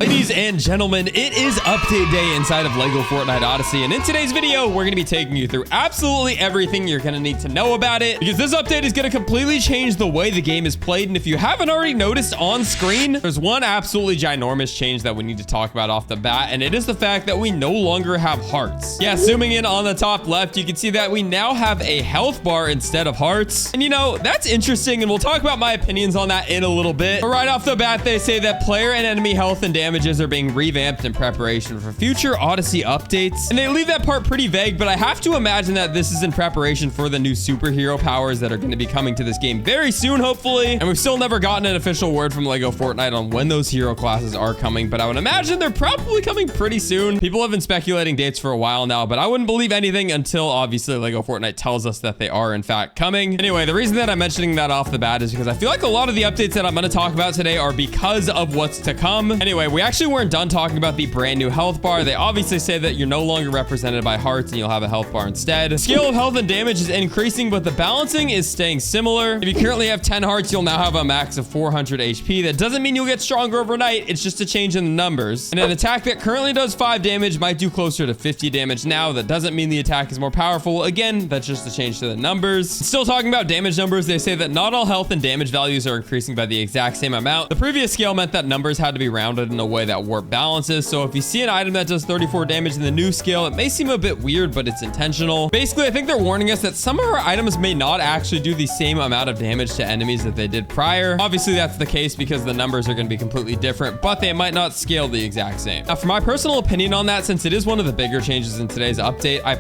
Ladies and gentlemen, it is update day inside of LEGO Fortnite Odyssey, and in today's video, we're going to be taking you through absolutely everything you're going to need to know about it, because this update is going to completely change the way the game is played. And if you haven't already noticed on screen, there's one absolutely ginormous change that we need to talk about off the bat, and it is the fact that we no longer have hearts. Yeah, zooming in on the top left, you can see that we now have a health bar instead of hearts, and you know, that's interesting, and we'll talk about my opinions on that in a little bit. But right off the bat, they say that player and enemy health and damages are being revamped in preparation for future Odyssey updates. And they leave that part pretty vague, but I have to imagine that this is in preparation for the new superhero powers that are going to be coming to this game very soon, hopefully. And we've still never gotten an official word from LEGO Fortnite on when those hero classes are coming, but I would imagine they're probably coming pretty soon. People have been speculating dates for a while now, but I wouldn't believe anything until obviously LEGO Fortnite tells us that they are in fact coming. Anyway, the reason that I'm mentioning that off the bat is because I feel like a lot of the updates that I'm going to talk about today are because of what's to come. Anyway, we actually weren't done talking about the brand new health bar. They obviously say that you're no longer represented by hearts and you'll have a health bar instead. The scale of health and damage is increasing, but the balancing is staying similar. If you currently have 10 hearts, you'll now have a max of 400 HP. That doesn't mean you'll get stronger overnight. It's just a change in the numbers. And an attack that currently does 5 damage might do closer to 50 damage now. That doesn't mean the attack is more powerful. Again, that's just a change to the numbers. Still talking about damage numbers, they say that not all health and damage values are increasing by the exact same amount. The previous scale meant that numbers had to be rounded in a way that warped balances. So if you see an item that does 34 damage in the new scale, it may seem a bit weird, but it's intentional. Basically, I think they're warning us that some of our items may not actually do the same amount of damage to enemies that they did prior. Obviously, that's the case because the numbers are going to be completely different, but they might not scale the exact same. Now, for my personal opinion on that, since it is one of the bigger changes in today's update, I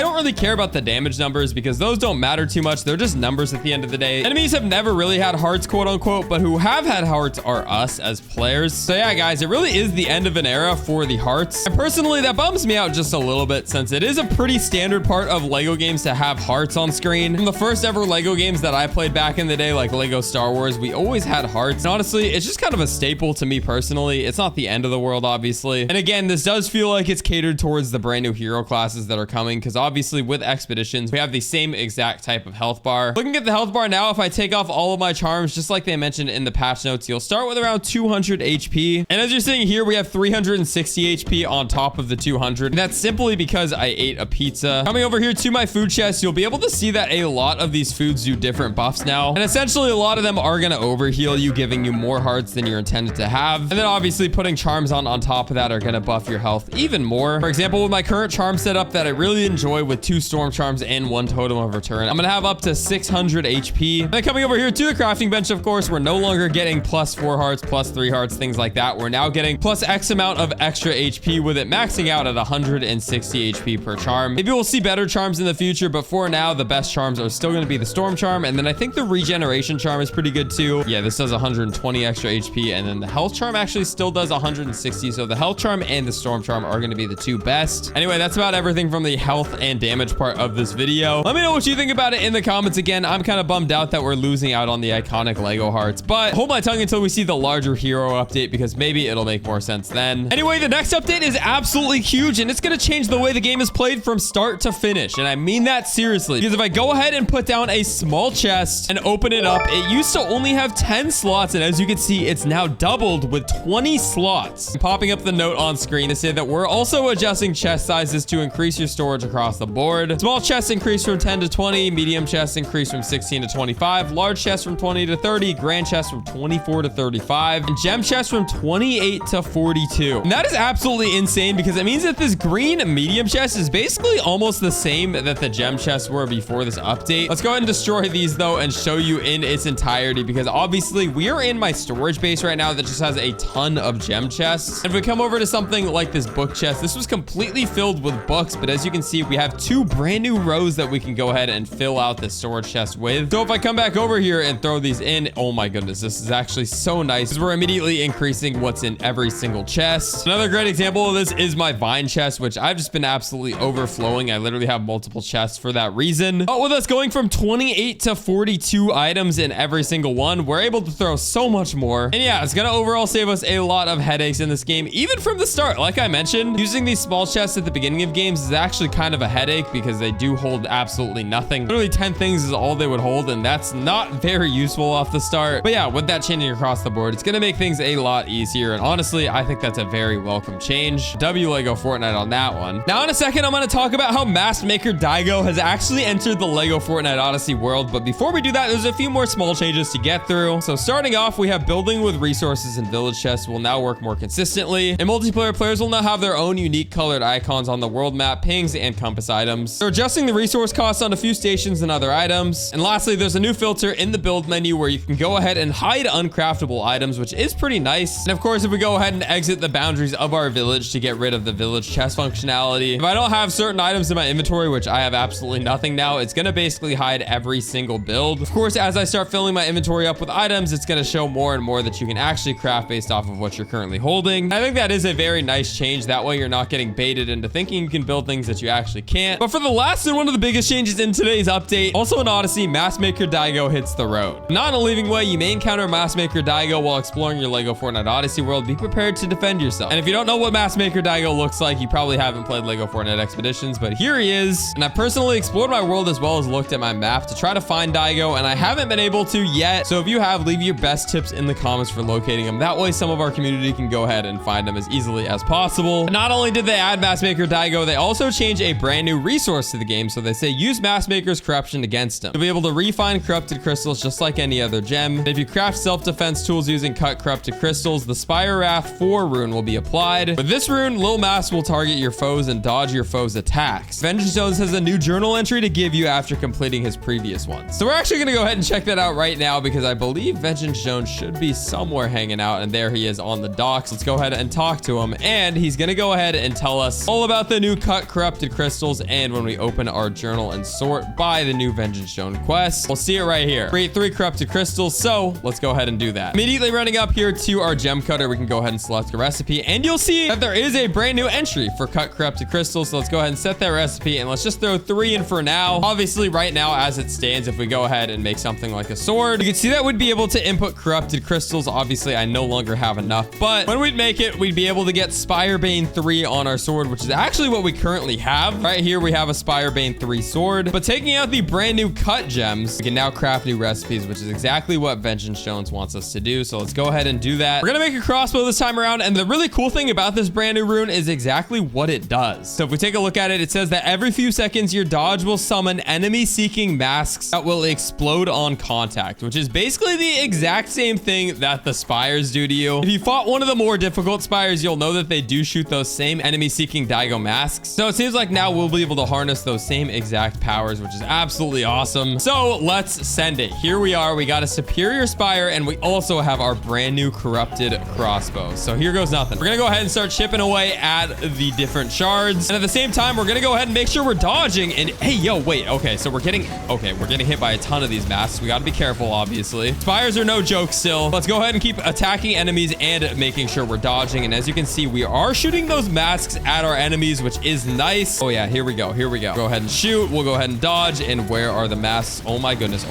don't really care about the damage numbers because those don't matter too much. They're just numbers at the end of the day. Enemies have never really had hearts, quote unquote, but who have had hearts are us as players. So yeah, guys, it really is the end of an era for the hearts. And personally, that bums me out just a little bit since it is a pretty standard part of LEGO games to have hearts on screen. From the first ever LEGO games that I played back in the day, like LEGO Star Wars, we always had hearts. And honestly, it's just kind of a staple to me personally. It's not the end of the world, obviously. And again, this does feel like it's catered towards the brand new hero classes that are coming because obviously with expeditions, we have the same exact type of health bar. Looking at the health bar now, if I take off all of my charms, just like they mentioned in the patch notes, you'll start with around 200 HP. And as you're seeing here, we have 360 HP on top of the 200. And that's simply because I ate a pizza. Coming over here to my food chest, you'll be able to see that a lot of these foods do different buffs now. And essentially, a lot of them are going to overheal you, giving you more hearts than you're intended to have. And then obviously putting charms on top of that are going to buff your health even more. For example, with my current charm setup that I really enjoy with 2 storm charms and 1 totem of return, I'm going to have up to 600 HP. And then coming over here to the crafting bench, of course, we're no longer getting plus 4 hearts, plus 3 hearts, things like that. We're now getting plus X amount of extra HP with it maxing out at 160 HP per charm. Maybe we'll see better charms in the future, but for now, the best charms are still going to be the storm charm. And then I think the regeneration charm is pretty good too. Yeah, this does 120 extra HP. And then the health charm actually still does 160. So the health charm and the storm charm are going to be the 2 best. Anyway, that's about everything from the health and damage part of this video. Let me know what you think about it in the comments. Again, I'm kind of bummed out that we're losing out on the iconic LEGO hearts, but hold my tongue until we see the larger hero update because maybe it'll make more sense then. Anyway, the next update is absolutely huge and it's going to change the way the game is played from start to finish. And I mean that seriously, because if I go ahead and put down a small chest and open it up, it used to only have 10 slots. And as you can see, it's now doubled with 20 slots. I'm popping up the note on screen to say that we're also adjusting chest sizes to increase your storage across the board. Small chests increase from 10 to 20, medium chests increase from 16 to 25, large chests from 20 to 30, grand chests from 24 to 35, and gem chests from 28 to 42. And that is absolutely insane because it means that this green medium chest is basically almost the same that the gem chests were before this update. Let's go ahead and destroy these though and show you in its entirety because obviously we are in my storage base right now that just has a ton of gem chests. And if we come over to something like this book chest, this was completely filled with books, but as you can see, we have 2 brand new rows that we can go ahead and fill out this storage chest with. So if I come back over here and throw these in, oh my goodness, this is actually so nice because we're immediately increasing what's in every single chest. Another great example of this is my vine chest, which I've just been absolutely overflowing. I literally have multiple chests for that reason. But with us going from 28 to 42 items in every single one, we're able to throw so much more. And yeah, it's gonna overall save us a lot of headaches in this game, even from the start. Like I mentioned, using these small chests at the beginning of games is actually kind of a headache because they do hold absolutely nothing. Literally 10 things is all they would hold, and that's not very useful off the start. But yeah, with that changing across the board, it's gonna make things a lot easier NPCs here. And honestly, I think that's a very welcome change. W Lego Fortnite on that one. Now, in a second, I'm going to talk about how Mask Maker Daigo has actually entered the Lego Fortnite Odyssey world. But before we do that, there's a few more small changes to get through. So starting off, we have building with resources and village chests will now work more consistently. And multiplayer players will now have their own unique colored icons on the world map, pings, and compass items. They're adjusting the resource costs on a few stations and other items. And lastly, there's a new filter in the build menu where you can go ahead and hide uncraftable items, which is pretty nice. And of course, if we go ahead and exit the boundaries of our village to get rid of the village chest functionality, if I don't have certain items in my inventory, which I have absolutely nothing now, it's going to basically hide every single build. Of course, as I start filling my inventory up with items, it's going to show more and more that you can actually craft based off of what you're currently holding. I think that is a very nice change. That way you're not getting baited into thinking you can build things that you actually can't. But for the last and one of the biggest changes in today's update, also in Odyssey, Mask Maker Daigo hits the road. Not in a leaving way, you may encounter Mask Maker Daigo while exploring your Lego Fortnite Odyssey world. Be prepared to defend yourself. And if you don't know what Mask Maker Daigo looks like, you probably haven't played Lego Fortnite Expeditions, but here he is. And I personally explored my world as well as looked at my map to try to find Daigo, and I haven't been able to yet. So if you have, leave your best tips in the comments for locating him. That way some of our community can go ahead and find him as easily as possible. And not only did they add Mask Maker Daigo, they also changed a brand new resource to the game. So they say use Mask Maker's corruption against him. You'll be able to refine corrupted crystals just like any other gem. And if you craft self-defense tools using cut corrupted crystals, the Spire Wrath 4 rune will be applied. With this rune, Lil Mask will target your foes and dodge your foes' attacks. Vengeance Jones has a new journal entry to give you after completing his previous ones. So we're actually going to go ahead and check that out right now because I believe Vengeance Jones should be somewhere hanging out, and there he is on the docks. Let's go ahead and talk to him, and he's going to go ahead and tell us all about the new cut corrupted crystals and when we open our journal and sort by the new Vengeance Jones quest. We'll see it right here. Create 3 corrupted crystals, so let's go ahead and do that. Immediately running up here to our gem cutter, we can go ahead and select a recipe, and you'll see that there is a brand new entry for cut corrupted crystals. So let's go ahead and set that recipe, and let's just throw 3 in for now. Obviously, right now, as it stands, if we go ahead and make something like a sword, you can see that we'd be able to input corrupted crystals. Obviously, I no longer have enough, but when we'd make it, we'd be able to get Spirebane 3 on our sword, which is actually what we currently have. Right here, we have a Spirebane 3 sword, but taking out the brand new cut gems, we can now craft new recipes, which is exactly what Vengeance Jones wants us to do. So let's go ahead and do that. We're gonna make a crossbow this time around, and the really cool thing about this brand new rune is exactly what it does. So if we take a look at it, it says that every few seconds, your dodge will summon enemy-seeking masks that will explode on contact, which is basically the exact same thing that the spires do to you. If you fought one of the more difficult spires, you'll know that they do shoot those same enemy-seeking Daigo masks. So it seems like now we'll be able to harness those same exact powers, which is absolutely awesome. So let's send it. Here we are. We got a superior spire, and we also have our brand new corrupted crossbow. So here goes nothing. We're gonna go ahead and start chipping away at the different shards, and at the same time, we're gonna go ahead and make sure we're dodging. And hey, yo, wait, okay, so we're getting hit by a ton of these masks. We gotta be careful, obviously. Spires are no joke still. Let's go ahead and keep attacking enemies and making sure we're dodging. And as you can see, we are shooting those masks at our enemies, which is nice. Oh yeah, here we go. Go ahead and shoot. We'll go ahead and dodge. And where are the masks? Oh my goodness.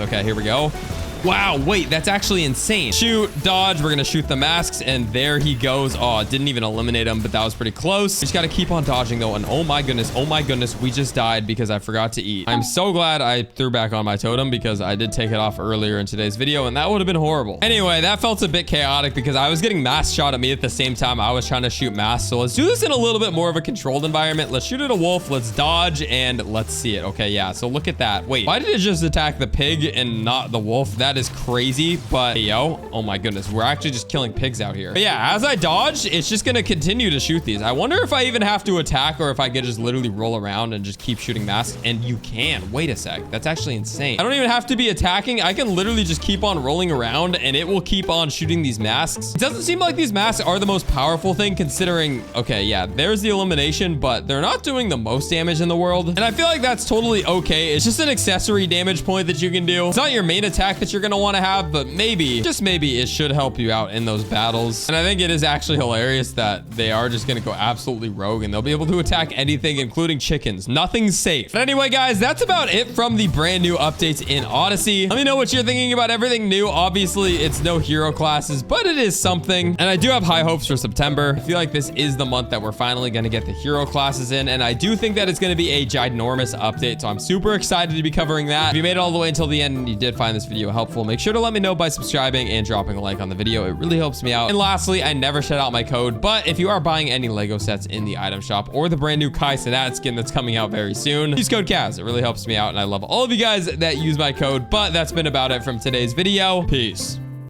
Okay, here we go. Wow, wait, that's actually insane. Shoot, dodge, we're gonna shoot the masks, and there he goes. Oh, it didn't even eliminate him, but that was pretty close. We just gotta keep on dodging though, and oh my goodness, we just died because I forgot to eat. I'm so glad I threw back on my totem because I did take it off earlier in today's video, and that would have been horrible. Anyway, that felt a bit chaotic because I was getting mask shot at me at the same time I was trying to shoot masks. So let's do this in a little bit more of a controlled environment. Let's shoot at a wolf, let's dodge, and let's see it. Okay, yeah, so look at that. Wait, why did it just attack the pig and not the wolf? That is crazy, but yo, oh my goodness, we're actually just killing pigs out here. But yeah, as I dodge, it's just gonna continue to shoot these. I wonder if I even have to attack or if I could just literally roll around and just keep shooting masks. And you can. Wait a sec, that's actually insane. I don't even have to be attacking. I can literally just keep on rolling around and it will keep on shooting these masks. It doesn't seem like these masks are the most powerful thing considering, okay, yeah, there's the elimination, but they're not doing the most damage in the world. And I feel like that's totally okay. It's just an accessory damage point that you can do. It's not your main attack that you're gonna want to have, but maybe, just maybe, it should help you out in those battles. And I think it is actually hilarious that they are just gonna go absolutely rogue and they'll be able to attack anything, including chickens. Nothing's safe. But anyway, guys, that's about it from the brand new updates in Odyssey. Let me know what you're thinking about everything new. Obviously, it's no hero classes, but it is something. And I do have high hopes for September. I feel like this is the month that we're finally gonna get the hero classes in, and I do think that it's gonna be a ginormous update, so I'm super excited to be covering that. If you made it all the way until the end and you did find this video helpful, helpful, make sure to let me know by subscribing and dropping a like on the video. It really helps me out. And lastly, I never shout out my code, but if you are buying any Lego sets in the item shop or the brand new Kai Cenat skin that's coming out very soon, use code Kaz. It really helps me out, and I love all of you guys that use my code. But that's been about it from today's video. Peace.